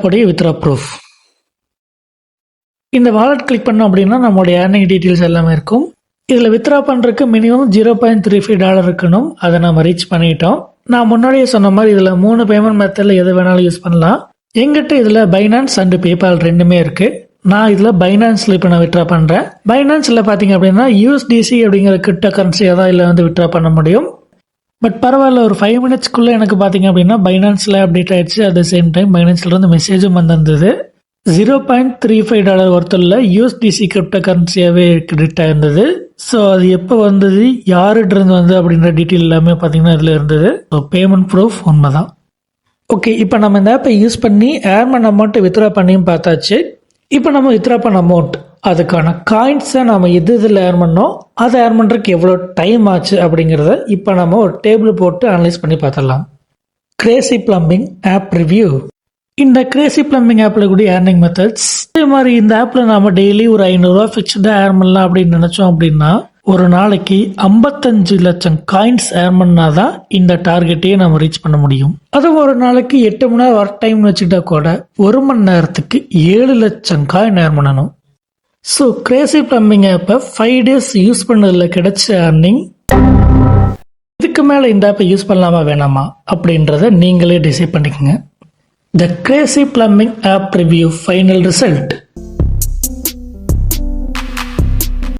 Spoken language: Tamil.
உடைய வித்ரா ப்ரூஃப். இந்த வாலெட் கிளிக் பண்ணோம் அப்படின்னா நம்மளுடைய ஏர்னிங் டீட்டெயில்ஸ் எல்லாமே இருக்கும். இதில் வித்ரா பண்ணுறதுக்கு மினிமம் $0.35 இருக்கணும். அதை நம்ம ரீச் பண்ணிட்டோம். நான் முன்னாடியே சொன்ன மாதிரி இதில் 3 பேமெண்ட் மெத்தடில் எது வேணாலும் யூஸ் பண்ணலாம். எங்கிட்ட இதில் பைனான்ஸ் அண்ட் பேபால் ரெண்டுமே இருக்குது. நான் இதில் பைனான்ஸில் இப்போ நான் வித்ரா பண்ணுறேன். பைனான்ஸில் பார்த்தீங்க அப்படின்னா USDC அப்படிங்கிற கிரிப்டோ கரன்சியை தான் இதில் வந்து வித்ரா பண்ண முடியும். பட் பரவாயில்ல, ஒரு 5 மினிட்ஸ்க்குள்ளே எனக்கு பார்த்தீங்க அப்படின்னா பைனான்ஸில் அப்டேட் ஆயிடுச்சு. அட் த சேம் டைம் பைனான்ஸ்லேருந்து மெசேஜும் வந்திருந்தது. $0.35 ஒருத்தரில் USDC கிரிப்டோ கரன்சியாகவே கிரெடிட் ஆயிருந்தது. ஸோ அது எப்போ வந்தது, யாருகிட்ட வந்து அப்படின்ற டீட்டெயில் எல்லாமே பார்த்தீங்கன்னா இதில் இருந்தது. ஸோ பேமெண்ட் ப்ரூஃப் உண்மை தான். ஓகே, இப்போ நம்ம இந்த ஆப்பை யூஸ் பண்ணி ஏர்மன் அமௌண்ட்டை வித்ரா பண்ணியும் பார்த்தாச்சு. இப்போ நம்ம வித்ரா பண்ண அமௌண்ட், அதுக்கான காயின்ஸை நம்ம இதில் ஏர்ன் பண்ணோம், அதை ஏர்ன் பண்ணுறதுக்கு எவ்வளோ டைம் ஆச்சு அப்படிங்கிறத இப்போ நம்ம ஒரு டேபிள் போட்டு அனலைஸ் பண்ணி பார்த்துடலாம். Crazy plumbing app review. இந்த கிரேசி பிளம்பிங் ஆப்பில் கூடிய ஏர்னிங் மெத்தட்ஸ். அதே மாதிரி இந்த ஆப்பில் நம்ம டெய்லி ஒரு $500 ஃபிக்ஸ்டாக ஏர்ன் பண்ணலாம் அப்படின்னு நினச்சோம் அப்படின்னா ஒரு நாளைக்கு 55 லட்சம் காயின்ஸ் ஏர்ன் பண்ணாதான் இந்த டார்கெட்டையே நம்ம ரீச் பண்ண முடியும். அதுவும் ஒரு நாளைக்கு 8 மணி நேரம் ஒர்க் டைம் வச்சுக்கிட்டா கூட 1 மணி நேரத்துக்கு 7 லட்சம் காயின் ஏர்ன் பண்ணணும். ஸோ கிரேசி பிளம்பிங் ஆப்பை 5 days யூஸ் பண்ணதில் கிடைச்ச ஏர்னிங். இதுக்கு மேலே இந்த ஆப்பை யூஸ் பண்ணலாமா வேணாமா அப்படின்றத நீங்களே டிசைட் பண்ணிக்கோங்க. The Crazy Plumbing App Review Final Result.